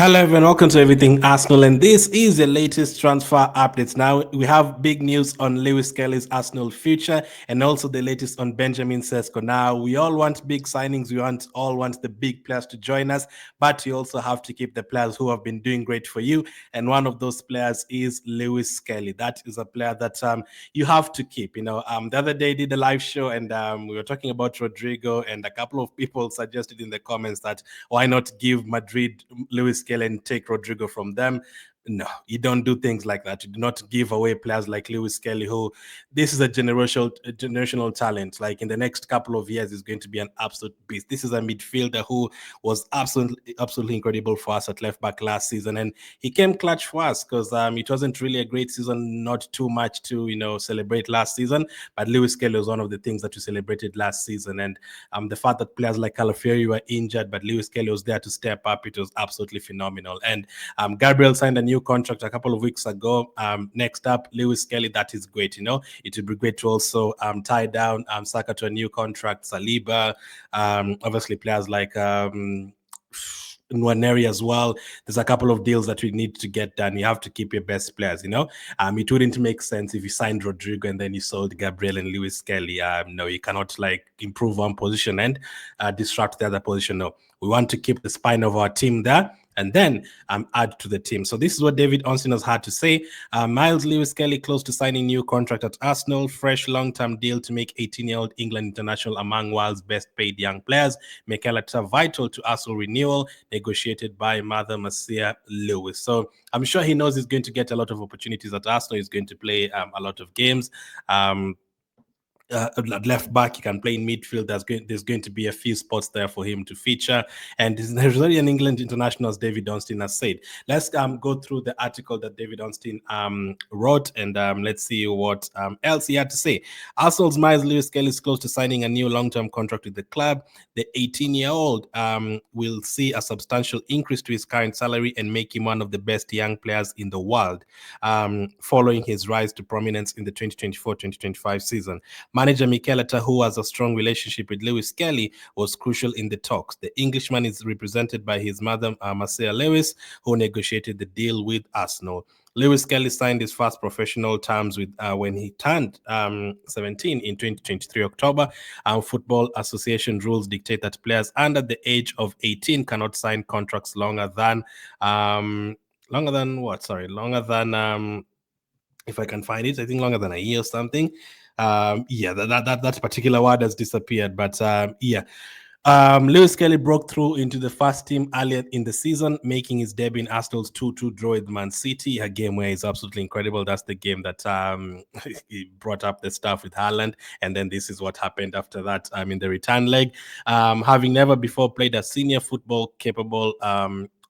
Hello everyone, welcome to Everything Arsenal, and this is the latest transfer updates. Now we have big news on Lewis-Skelly's Arsenal future, and also the latest on Benjamin Sesko. Now we all want big signings, all want the big players to join us, but you also have to keep the players who have been doing great for you. And one of those players is Lewis-Skelly. That is a player that you have to keep. The other day I did a live show, and we were talking about Rodrigo, and a couple of people suggested in the comments that why not give Madrid Lewis-Skelly and take Rodrigo from them. No, you don't do things like that. You do not give away players like Lewis-Skelly, who this is a generational talent. Like in the next couple of years, is going to be an absolute beast. This is a midfielder who was absolutely incredible for us at left back last season, and he came clutch for us because it wasn't really a great season, not too much to celebrate last season. But Lewis-Skelly was one of the things that we celebrated last season, and the fact that players like Calafiori were injured, but Lewis-Skelly was there to step up. It was absolutely phenomenal. And Gabriel signed a new contract a couple of weeks ago. Next up, Lewis-Skelly. That is great. It would be great to also tie down Saka to a new contract. Saliba, obviously players like Nwaneri as well. There's a couple of deals that we need to get done. You have to keep your best players. It wouldn't make sense if you signed Rodrigo and then you sold Gabriel and Lewis-Skelly. No, you cannot improve one position and disrupt the other position. No, we want to keep the spine of our team there and then add to the team. So this is what David Ornstein has had to say. Myles Lewis-Skelly close to signing new contract at Arsenal. Fresh long-term deal to make 18-year-old England international among world's best-paid young players. Mikel Arteta vital to Arsenal renewal, negotiated by Mother Marcia Lewis. So I'm sure he knows he's going to get a lot of opportunities at Arsenal. He's going to play a lot of games. At left back, he can play in midfield. There's going to be a few spots there for him to feature, and there's already an England international, as David Ornstein has said. Let's go through the article that David Ornstein wrote, and let's see what else he had to say. Arsenal's Myles Lewis-Skelly is close to signing a new long-term contract with the club. The 18-year-old will see a substantial increase to his current salary and make him one of the best young players in the world, following his rise to prominence in the 2024-2025 season. Manager Mikel Arteta, who has a strong relationship with Lewis-Skelly, was crucial in the talks. The Englishman is represented by his mother, Marcia Lewis, who negotiated the deal with Arsenal. Lewis-Skelly signed his first professional terms with when he turned 17 in 2023 October. Football Association rules dictate that players under the age of 18 cannot sign contracts longer than if I can find it, I think longer than a year or something. That particular word has disappeared, but Lewis-Skelly broke through into the first team earlier in the season, making his debut in Arsenal's 2-2 draw with Man City, a game where he's absolutely incredible. That's the game that he brought up the stuff with Haaland, and then this is what happened after that in the return leg. Having never before played a senior football capable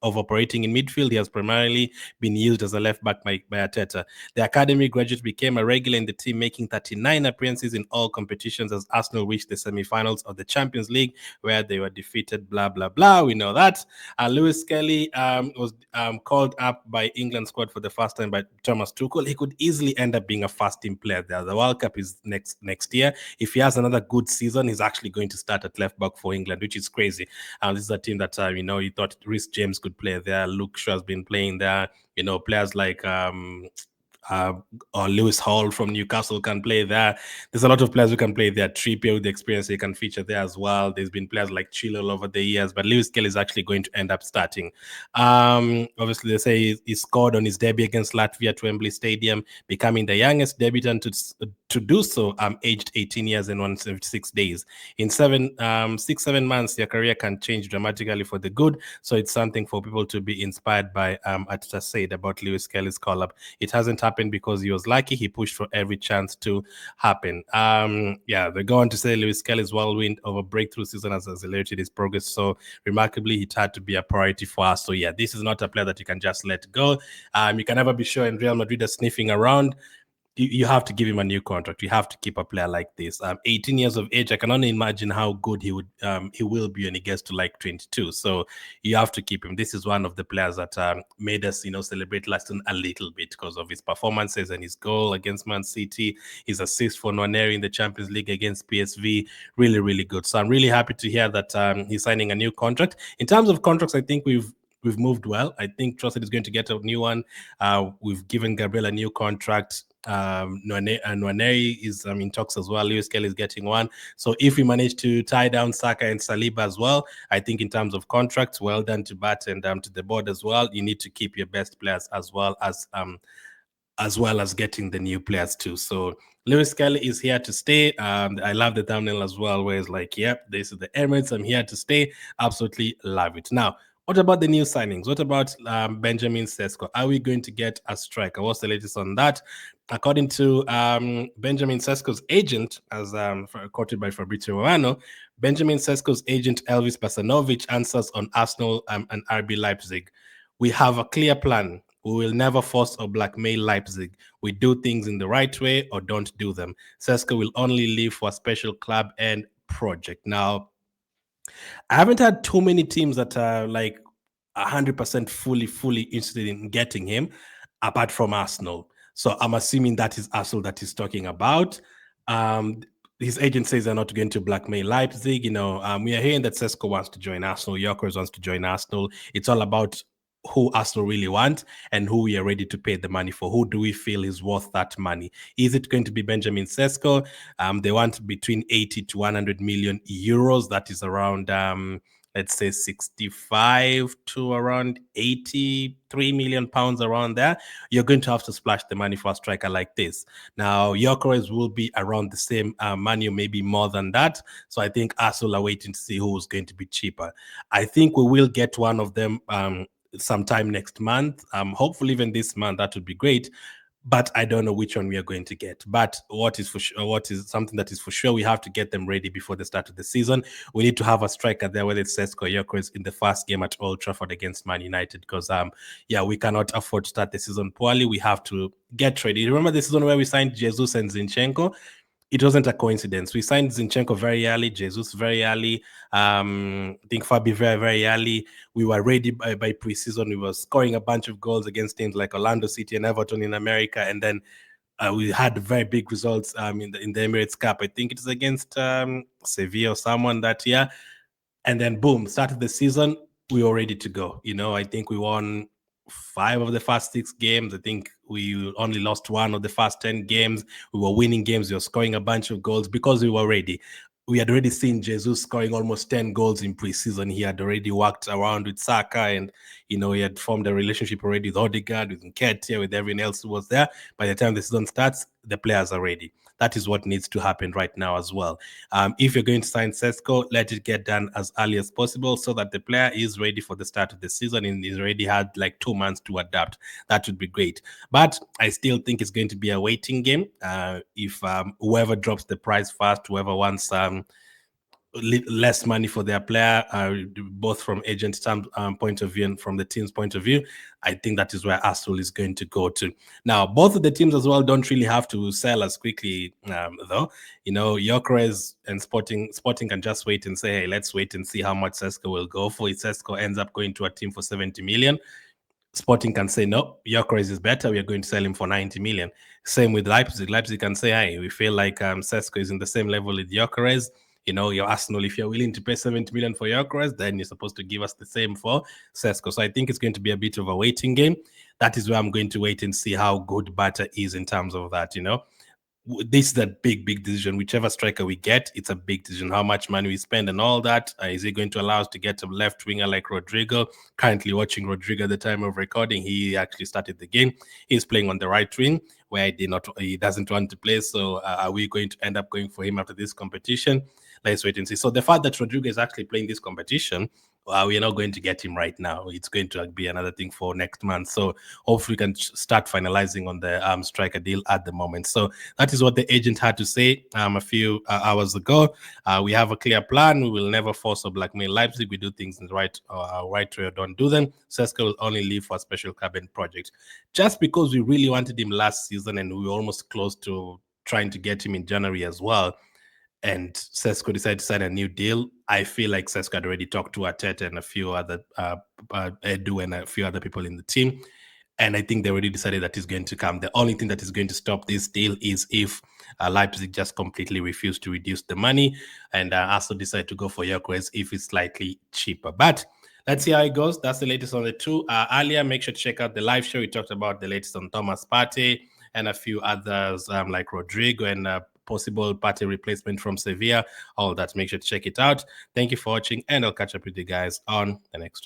of operating in midfield, he has primarily been used as a left back by Arteta. The academy graduate became a regular in the team, making 39 appearances in all competitions as Arsenal reached the semi-finals of the Champions League, where they were defeated, blah, blah, blah. We know that. Lewis-Skelly was called up by England squad for the first time by Thomas Tuchel. He could easily end up being a first-team player there. The World Cup is next year. If he has another good season, he's actually going to start at left back for England, which is crazy. This is a team that, you thought Reece James could play there. Luke Shaw has been playing there. Players like or Lewis Hall from Newcastle can play there. There's a lot of players who can play there. Trippier with the experience, he can feature there as well. There's been players like Chilwell over the years, but Lewis-Skelly is actually going to end up starting. Obviously, they say he scored on his debut against Latvia at Wembley Stadium, becoming the youngest debutant to do so, aged 18 years and 176 days. In 6-7 months, your career can change dramatically for the good. So it's something for people to be inspired by. Arteta said about Lewis-Skelly's call-up. It hasn't happened because he was lucky. He pushed for every chance to happen. They go on to say Lewis-Skelly's whirlwind of a breakthrough season has accelerated his progress. So remarkably, it had to be a priority for us. So this is not a player that you can just let go. You can never be sure, and Real Madrid are sniffing around. You have to give him a new contract. You have to keep a player like this. 18 years of age, I can only imagine how good he will be when he gets to like 22. So you have to keep him. This is one of the players that made us, celebrate last season a little bit because of his performances and his goal against Man City, his assist for Nwaneri in the Champions League against PSV. Really, really good. So I'm really happy to hear that he's signing a new contract. In terms of contracts, I think we've we've moved well. I think Trossard is going to get a new one. We've given Gabriel a new contract. Nwaneri is in talks as well. Lewis-Skelly is getting one. So if we manage to tie down Saka and Saliba as well, I think in terms of contracts, well done to Bat and to the board as well. You need to keep your best players as well as getting the new players too. So Lewis-Skelly is here to stay. I love the thumbnail as well, where it's like, yep, this is the Emirates. I'm here to stay. Absolutely love it. Now, what about the new signings? What about Benjamin Sesko? Are we going to get a striker? What's the latest on that? According to Benjamin Sesko's agent, as quoted by Fabrizio Romano, Benjamin Sesko's agent Elvis Basanovic answers on Arsenal and RB Leipzig. We have a clear plan. We will never force or blackmail Leipzig. We do things in the right way or don't do them. Sesko will only leave for a special club and project. Now, I haven't had too many teams that are like 100% fully interested in getting him, apart from Arsenal. So I'm assuming that is Arsenal that he's talking about. His agent says they're not going to blackmail Leipzig. We are hearing that Sesko wants to join Arsenal, Yokers wants to join Arsenal. It's all about who Arsenal really want and who we are ready to pay the money for. Who do we feel is worth that money? Is it going to be Benjamin Sesko? They want between 80 to 100 million euros. That is around, let's say, 65 to around 83 million pounds, around there. You're going to have to splash the money for a striker like this. Now, Gyökeres will be around the same money, or maybe more than that. So I think Arsenal are waiting to see who's going to be cheaper. I think we will get one of them sometime next month. Hopefully even this month. That would be great. But I don't know which one we are going to get. But what is something that is for sure, we have to get them ready before the start of the season. We need to have a striker there, whether it's Sesko or Gyökeres, in the first game at Old Trafford against Man United. Because we cannot afford to start the season poorly. We have to get ready. Remember the season where we signed Jesus and Zinchenko? It wasn't a coincidence. We signed Zinchenko very early, Jesus very early, I think Fabi very, very early. We were ready by preseason. We were scoring a bunch of goals against teams like Orlando City and Everton in America. And then we had very big results in the Emirates Cup. I think it is against Sevilla or someone that year. And then boom, started the season. We were ready to go. I think we won 5 of the first 6 games. I think we only lost 1 of the first 10 games. We were winning games. We were scoring a bunch of goals because we were ready. We had already seen Jesus scoring almost 10 goals in preseason. He had already worked around with Saka, and he had formed a relationship already with Odegaard, with Nketiah, with everyone else who was there. By the time the season starts, the players are ready. That is what needs to happen right now as well. If you're going to sign Sesko, let it get done as early as possible so that the player is ready for the start of the season and he's already had like 2 months to adapt. That would be great. But I still think it's going to be a waiting game. If whoever drops the price first, whoever wants less money for their player, both from agent point of view and from the team's point of view, I think that is where Arsenal is going to go to. Now, both of the teams as well don't really have to sell as quickly, though. Gyökeres and Sporting can just wait and say, hey, let's wait and see how much Sesko will go for. If Sesko ends up going to a team for 70 million, Sporting can say, no, Gyökeres is better. We are going to sell him for 90 million. Same with Leipzig. Leipzig can say, hey, we feel like Sesko is in the same level with Gyökeres. Your Arsenal, if you're willing to pay 70 million for Gyökeres, then you're supposed to give us the same for Sesko. So I think it's going to be a bit of a waiting game. That is where I'm going to wait and see how good Bata is in terms of that, This is a big decision. Whichever striker we get, it's a big decision. How much money we spend and all that. Is he going to allow us to get a left winger like Rodrigo? Currently watching Rodrigo at the time of recording. He actually started the game. He's playing on the right wing where he doesn't want to play. So are we going to end up going for him after this competition? Let's wait and see. So the fact that Rodrigo is actually playing this competition, we are not going to get him right now. It's going to be another thing for next month. So hopefully we can start finalizing on the striker deal at the moment. So that is what the agent had to say a few hours ago. We have a clear plan. We will never force or blackmail Leipzig. We do things in the right way or don't do them. Sesko will only leave for a special cabinet project. Just because we really wanted him last season and we were almost close to trying to get him in January as well, and Sesko decided to sign a new deal, I feel like Sesko had already talked to Arteta and a few other Edu and a few other people in the team, and I think they already decided that he's going to come. The only thing that is going to stop this deal is if Leipzig just completely refuse to reduce the money and also decide to go for Gyökeres if it's slightly cheaper. But Let's see how it goes. That's the latest on the two. Earlier, make sure to check out the live show. We talked about the latest on Thomas Partey and a few others like Rodrigo and possible Partey replacement from Sevilla. All that, make sure to check it out. Thank you for watching, and I'll catch up with you guys on the next one.